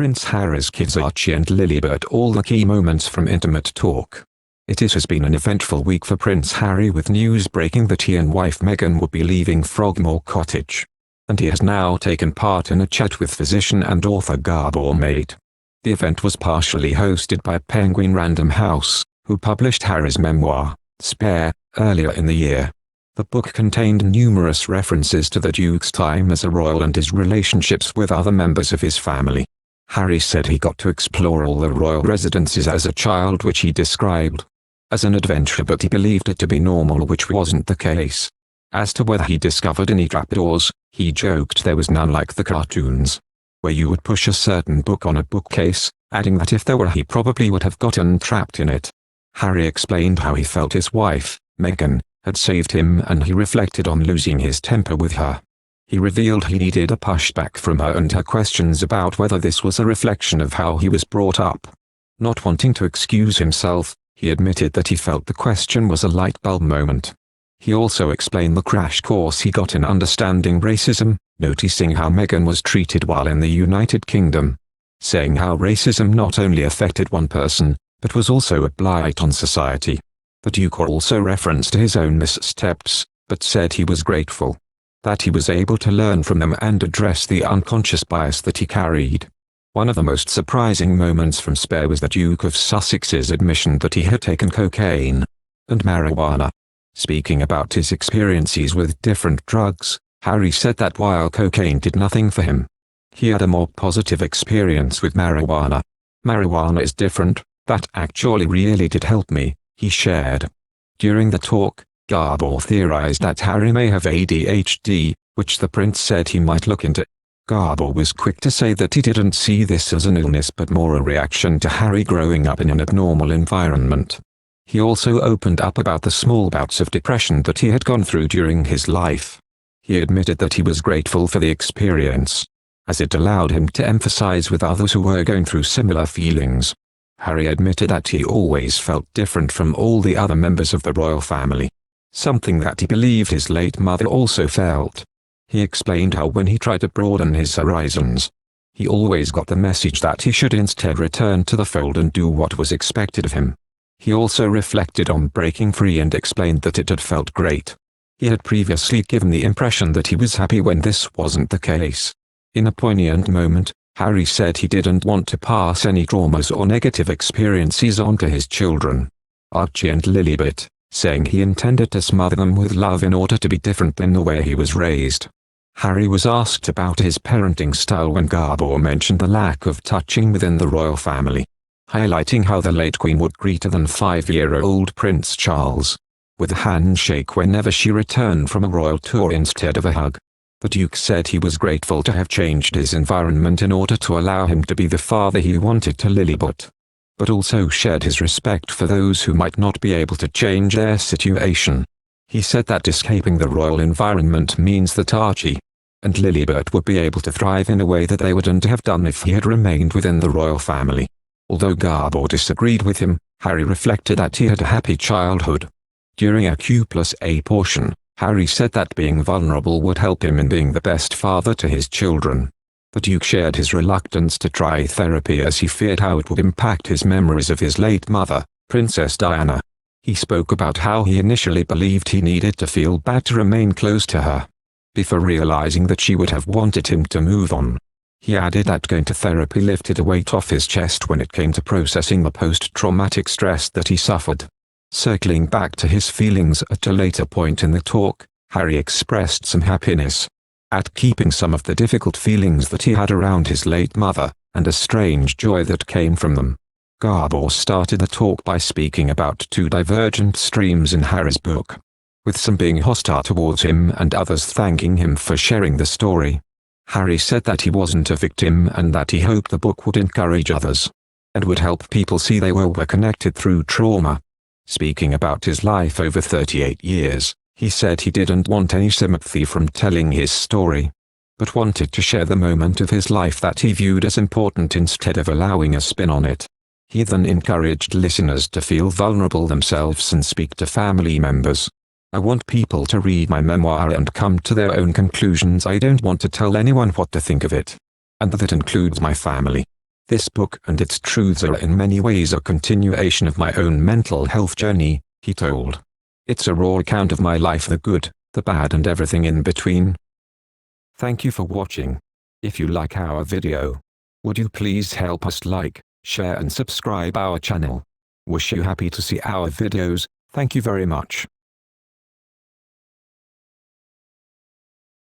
Prince Harry's kids Archie and Lilibet. All the key moments from Intimate Talk. It has been an eventful week for Prince Harry, with news breaking that he and wife Meghan would be leaving Frogmore Cottage. And he has now taken part in a chat with physician and author Gabor Mate. The event was partially hosted by Penguin Random House, who published Harry's memoir, Spare, earlier in the year. The book contained numerous references to the Duke's time as a royal and his relationships with other members of his family. Harry said he got to explore all the royal residences as a child, which he described as an adventure, but he believed it to be normal, which wasn't the case. As to whether he discovered any trapdoors, he joked there was none like the cartoons, where you would push a certain book on a bookcase, adding that if there were he probably would have gotten trapped in it. Harry explained how he felt his wife, Meghan, had saved him, and he reflected on losing his temper with her. He revealed he needed a pushback from her and her questions about whether this was a reflection of how he was brought up. Not wanting to excuse himself, he admitted that he felt the question was a light bulb moment. He also explained the crash course he got in understanding racism, noticing how Meghan was treated while in the United Kingdom, saying how racism not only affected one person, but was also a blight on society. The Duke also referenced his own missteps, but said he was grateful that he was able to learn from them and address the unconscious bias that he carried. One of the most surprising moments from Spare was the Duke of Sussex's admission that he had taken cocaine and marijuana. Speaking about his experiences with different drugs, Harry said that while cocaine did nothing for him, he had a more positive experience with marijuana. Marijuana is different, that actually really did help me, he shared. During the talk, Gabor theorized that Harry may have ADHD, which the prince said he might look into. Gabor was quick to say that he didn't see this as an illness but more a reaction to Harry growing up in an abnormal environment. He also opened up about the small bouts of depression that he had gone through during his life. He admitted that he was grateful for the experience, as it allowed him to empathize with others who were going through similar feelings. Harry admitted that he always felt different from all the other members of the royal family, something that he believed his late mother also felt. He explained how when he tried to broaden his horizons, he always got the message that he should instead return to the fold and do what was expected of him. He also reflected on breaking free and explained that it had felt great. He had previously given the impression that he was happy when this wasn't the case. In a poignant moment, Harry said he didn't want to pass any traumas or negative experiences on to his children, Archie and Lilibet, saying he intended to smother them with love in order to be different than the way he was raised. Harry was asked about his parenting style when Gabor mentioned the lack of touching within the royal family, highlighting how the late Queen would greet than 5-year-old Prince Charles with a handshake whenever she returned from a royal tour instead of a hug. The Duke said he was grateful to have changed his environment in order to allow him to be the father he wanted to Lilibet, but also shared his respect for those who might not be able to change their situation. He said that escaping the royal environment means that Archie and Lilibet would be able to thrive in a way that they wouldn't have done if he had remained within the royal family. Although Gabor disagreed with him, Harry reflected that he had a happy childhood. During a Q+A portion, Harry said that being vulnerable would help him in being the best father to his children. The Duke shared his reluctance to try therapy as he feared how it would impact his memories of his late mother, Princess Diana. He spoke about how he initially believed he needed to feel bad to remain close to her, before realizing that she would have wanted him to move on. He added that going to therapy lifted a weight off his chest when it came to processing the post-traumatic stress that he suffered. Circling back to his feelings at a later point in the talk, Harry expressed some happiness at keeping some of the difficult feelings that he had around his late mother, and a strange joy that came from them. Gabor started the talk by speaking about two divergent streams in Harry's book, with some being hostile towards him and others thanking him for sharing the story. Harry said that he wasn't a victim and that he hoped the book would encourage others, and would help people see they were connected through trauma. Speaking about his life over 38 years, he said he didn't want any sympathy from telling his story, but wanted to share the moment of his life that he viewed as important instead of allowing a spin on it. He then encouraged listeners to feel vulnerable themselves and speak to family members. I want people to read my memoir and come to their own conclusions. I don't want to tell anyone what to think of it. And that includes my family. This book and its truths are in many ways a continuation of my own mental health journey, he told. It's a raw account of my life, the good, the bad and everything in between. Thank you for watching. If you like our video, would you please help us like, share and subscribe our channel. Wish you happy to see our videos. Thank you very much.